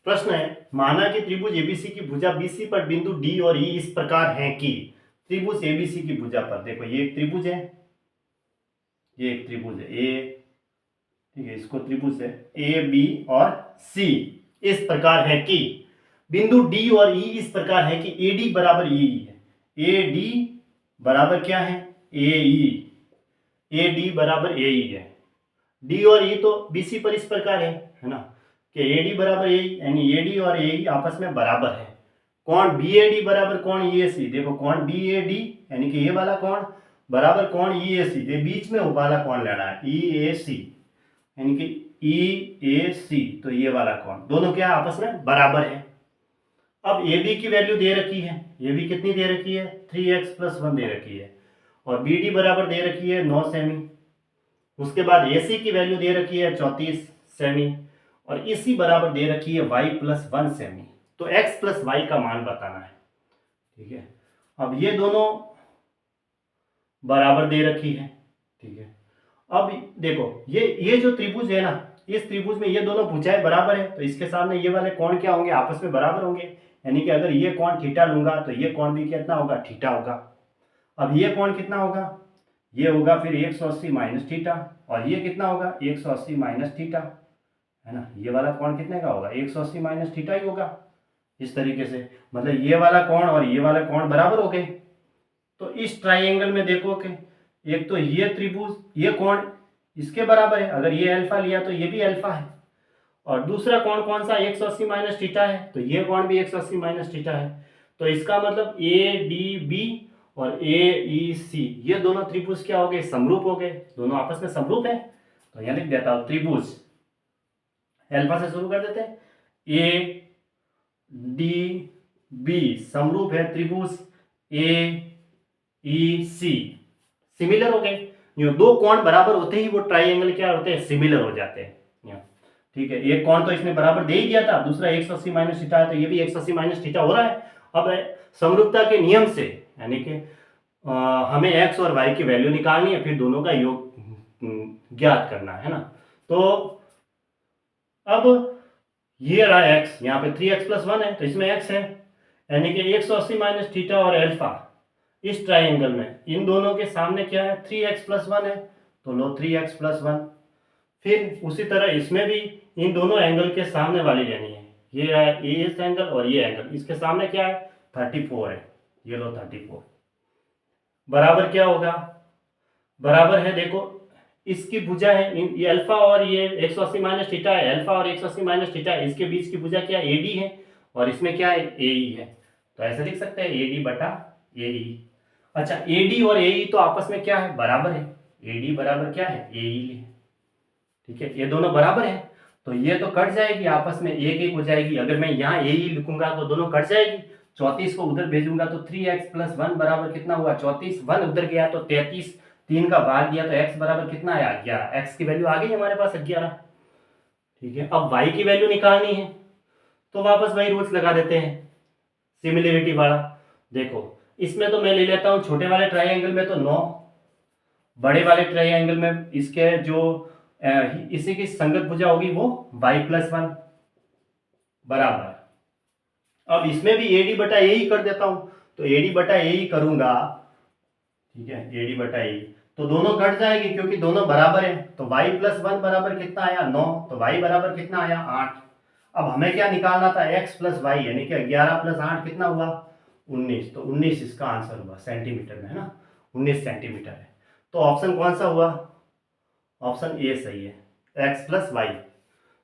प्रश्न है, माना कि त्रिभुज एबीसी की भुजा बीसी पर बिंदु डी और ई इस प्रकार है कि त्रिभुज एबीसी की भुजा पर, देखो ये एक त्रिभुज है, ये एक त्रिभुज है ए, ठीक है, इसको त्रिभुज है ए बी और सी इस प्रकार है कि बिंदु डी और ई इस प्रकार है कि ए डी बराबर ई है, ए डी बराबर क्या है ए ई, ए डी बराबर ए ई है, डी और ई तो बीसी पर इस प्रकार है ना, कि ए डी बराबर ए, यानी ए डी और ए आपस में बराबर है। कौन बी ए डी बराबर कौन ई ए सी, देखो कौन बी ए डी यानी कि ये वाला कौन बराबर कौन ई ए सी, ये बीच में वाला कौन लेना है ई ए सी, यानी कि ई ए सी, तो ये वाला कौन दोनों क्या आपस में बराबर है। अब ए बी की वैल्यू दे रखी है, ए बी कितनी दे रखी है 3x+1 दे रखी है, और बी डी बराबर दे रखी है 9 सेमी, उसके बाद ए सी की वैल्यू दे रखी है 34 सेमी, और इसी बराबर दे रखी है y+1 सेमी। तो x+y का मान बताना है, ठीक है। अब ये दोनों बराबर दे रखी है, ठीक है। अब देखो ये जो त्रिभुज है ना, इस त्रिभुज में ये दोनों भुजाएं बराबर है, तो इसके सामने ये वाले कोण क्या होंगे आपस में बराबर होंगे, यानी कि अगर ये कोण थीटा लूंगा तो ये कोण भी कितना होगा थीटा होगा। अब ये कोण कितना होगा, ये होगा फिर 180 माइनस थीटा, और ये कितना होगा 180 माइनस थीटा, है ना, ये वाला कोण कितने का होगा 180 माइनस थीटा ही होगा। इस तरीके से मतलब ये वाला कोण और ये वाला कोण बराबर हो गए। तो इस ट्राइंगल में देखो कि एक तो ये त्रिभुज ये कोण इसके बराबर है, अगर ये अल्फा लिया तो ये भी अल्फा है, और दूसरा कोण कौन सा 180 माइनस थीटा है, तो ये कोण भी 180 माइनस थीटा है। तो इसका मतलब ए डी बी और ए ई सी ये दोनों त्रिभुज क्या हो गए समरूप हो गए, दोनों आपस में समरूप है। तो यहां लिख देता हूं त्रिभुज, अल्फा से शुरू कर देते हैं, ए डी बी समरूप है त्रिभुज ए ई सी, सिमिलर हो गए। दो कोण बराबर होते ही वो ट्राइंगल क्या होते हैं सिमिलर हो जाते हैं, ठीक है। एक कोण तो इसने बराबर दे ही दिया था, दूसरा 180 माइनस थीटा है, तो ये भी 180 माइनस थीटा हो रहा है। अब समरूपता के नियम से यानी कि हमें x और y की वैल्यू निकालनी है, फिर दोनों का योग ज्ञात करना है ना। तो अब ये रहा x, यहाँ पे 3x+1 है, तो इसमें x है, यानी कि 180 माइनस थीटा और अल्फा इस ट्राइंगल में इन दोनों के सामने क्या है 3x+1 है, तो लो 3x+1। फिर उसी तरह इसमें भी इन दोनों एंगल के सामने वाली लेनी है, ये है इस एंगल और ये एंगल, इसके सामने क्या है 34 है, ये लो 34 बराबर क्या होगा, बराबर है देखो इसकी भुजा है ये अल्फा और ये 180 माइनस थीटा है, अल्फा और 180 माइनस थीटा है, इसके बीच की भुजा क्या है AD है, और इसमें क्या है AE है। तो ऐसे लिख सकते हैं AD बटा AE। अच्छा AD और AE तो आपस में क्या है बराबर है, AD बराबर क्या है AE, ठीक है, ये दोनों बराबर है, तो ये तो कट जाएगी आपस में एक एक हो जाएगी। अगर मैं यहाँ AE लिखूंगा तो दोनों कट जाएगी, 34 को उधर भेजूंगा तो 3x+1 बराबर कितना हुआ 34, 1 उधर गया तो 33, 3 का भाग दिया तो x बराबर कितना आया 11, x की वैल्यू आ गई हमारे पास 11, ठीक है। अब y की वैल्यू निकालनी है तो वापस वही रूल्स लगा देते हैं सिमिलरिटी वाला। देखो इसमें तो मैं ले लेता हूँ छोटे वाले ट्राइंगल में तो 9, बड़े वाले ट्राइंगल में इसके जो इसी की संगत भुजा होगी वो y+1 बराबर। अब इसमें भी AD बटा AE कर देता हूं, तो AD बटा AE करूंगा, ठीक है, AD बटा AE तो दोनों कट जाएगी क्योंकि दोनों बराबर है, तो y+1 बराबर कितना आया 9, तो y बराबर कितना आया 8। अब हमें क्या निकालना था x+y, यानी कि 11 + 8 कितना हुआ 19, तो 19 इसका आंसर हुआ सेंटीमीटर में, है ना, 19 सेंटीमीटर है। तो ऑप्शन कौन सा हुआ, ऑप्शन ए सही है, x+y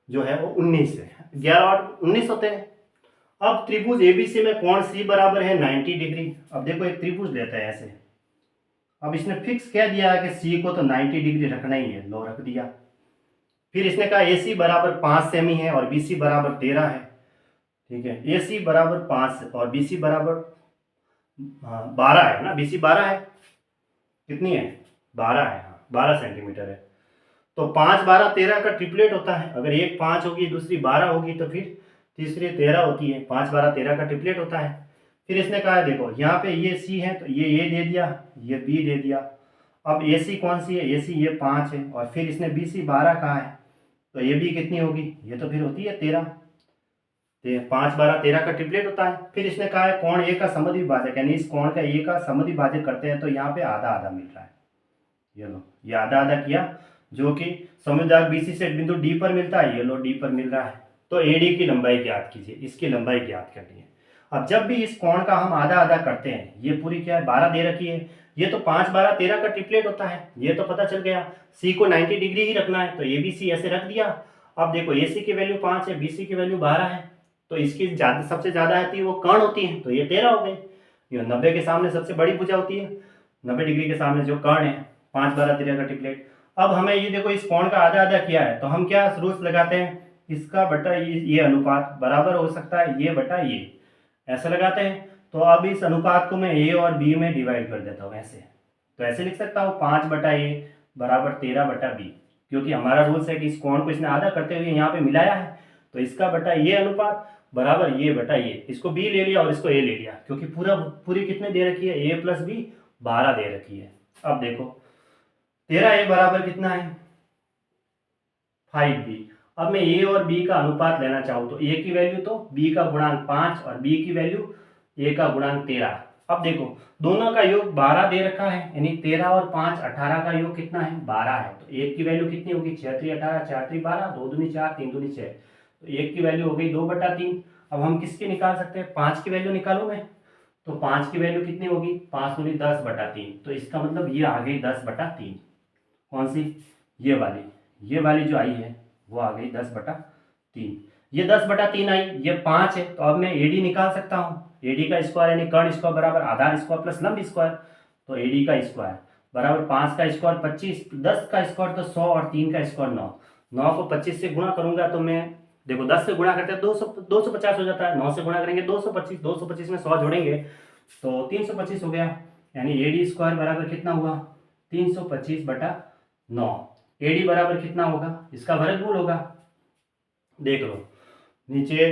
जो है वो 19 है, 11 और 19 होते हैं। अब त्रिभुज एबीसी में कोण सी बराबर है 90 डिग्री। अब देखो एक त्रिभुज लेता है ऐसे, अब इसने फिक्स कह दिया है कि सी को तो 90 डिग्री रखना ही है, लो रख दिया। फिर इसने कहा AC बराबर 5 सेमी है और BC बराबर 13 है, ठीक है, AC बराबर 5 और BC बराबर 12 है ना, BC 12 है, कितनी है 12 है, 12 सेंटीमीटर है। तो 5 12 13 का ट्रिपलेट होता है, अगर एक 5 होगी दूसरी 12 होगी तो फिर तीसरी 13 होती है, 5 12 13 का ट्रिपलेट होता है। फिर इसने कहा है देखो यहाँ पे ये C है तो ये A दे दिया, ये B दे दिया। अब AC कौन सी है, AC ये 5 है, और फिर इसने BC 12 कहा है, तो ये भी कितनी होगी, ये तो फिर होती है 13, 5 12 13 का ट्रिपलेट होता है। फिर इसने कहा है कोण ए का समद्विभाजक, यानी इस कोण का ए का समद्विभाजक करते हैं तो यहाँ पे आधा आधा मिल रहा है। ये लो, ये आधा आधा किया, जो कि समद्विभाजक बीसी से बिंदु डी पर मिलता है, ये लो डी पर मिल रहा है। तो एडी की लंबाई ज्ञात कीजिए, इसकी लंबाई ज्ञात करनी है। अब जब भी इस कोण का हम आधा आधा करते हैं, ये पूरी क्या है 12 दे रखी है, ये तो 5 12 13 का ट्रिपलेट होता है, ये तो पता चल गया। सी को 90 डिग्री ही रखना है, तो ए बी सी ऐसे रख दिया। अब देखो ए सी की वैल्यू 5 है, बी सी की वैल्यू 12 है, तो इसकी सबसे ज्यादा आती है वो कर्ण होती है, तो ये 13 हो गई। ये 90 के सामने सबसे बड़ी भुजा होती है, 90 डिग्री के सामने जो कर्ण है, 5 12 13 का ट्रिपलेट। अब हमें ये देखो इस कोण का आधा आधा किया है, तो हम क्या रूल्स लगाते हैं, इसका बटा ये अनुपात बराबर हो सकता है ये बटा ये, ऐसे लगाते हैं। तो अब इस अनुपात को मैं ए और बी में डिवाइड कर देता हूँ ऐसे, तो ऐसे लिख सकता हूँ 5 बटा ए बराबर 13 बटा बी, क्योंकि हमारा रूल्स है कि इस कोण को इसने आधा करते हुए यहाँ पे मिलाया है, तो इसका बटा ये अनुपात बराबर ये बटा ये, इसको बी ले लिया और इसको ए ले लिया, क्योंकि पूरी कितने दे रखी है, ए प्लस बी 12 दे रखी है। अब देखो 13a बराबर कितना है 5b। अब मैं a और b का अनुपात लेना चाहूँ तो a की वैल्यू तो b का गुणांक 5 और b की वैल्यू a का गुणांक 13। अब देखो दोनों का योग 12 दे रखा है, यानी 13 और 5 18 का योग कितना है 12 है, तो 1 की वैल्यू कितनी होगी 6 3 18 4 3 12 2 दूनी 4 3 दूनी 6, तो 1 की वैल्यू हो गई 2 बटा 3। अब हम किसकी निकाल सकते हैं, 5 की वैल्यू निकालो मैं, तो 5 की वैल्यू कितनी होगी 5 दूनी 10 बटा 3, तो इसका मतलब ये आ गई 10 बटा 3। कौन सी, ये वाली जो आई है वो आ गई 10 बटा 3। ये 10 बटा 3 आई, ये 5 है, तो अब मैं एडी निकाल सकता हूँ। एडी का स्क्वायर यानी कर्ण स्क्वायर बराबर आधार स्क्वायर प्लस लंब स्क्वायर, तो एडी का स्क्वायर बराबर 5 का स्क्वायर 25, 10 का स्क्वायर तो 100 और 3 का स्क्वायर 9। 9 को 25 से गुणा करूंगा तो मैं देखो 10 से गुणा करते हैं 250 हो जाता है, 9 से गुणा करेंगे 225, 225 में 100 जोड़ेंगे तो 325 हो गया, यानी एडी स्क्वायर बराबर कितना हुआ 325 बटा 9। एडी बराबर कितना होगा, इसका वर्गमूल होगा, देख लो नीचे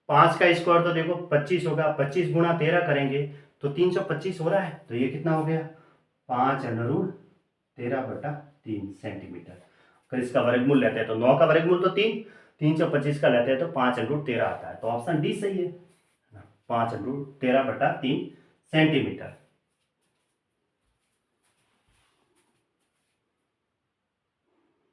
5 का स्क्वायर तो देखो 25 होगा, 25 गुणा 13 करेंगे तो 325 हो रहा है, तो ये कितना हो गया 5√13 बटा 3 सेंटीमीटर। अगर इसका वर्गमूल लेते हैं तो 9 का वर्गमूल तो 3, 325 का लेते हैं तो 5√13 आता है, तो ऑप्शन डी सही है 5√13 बटा 3 सेंटीमीटर।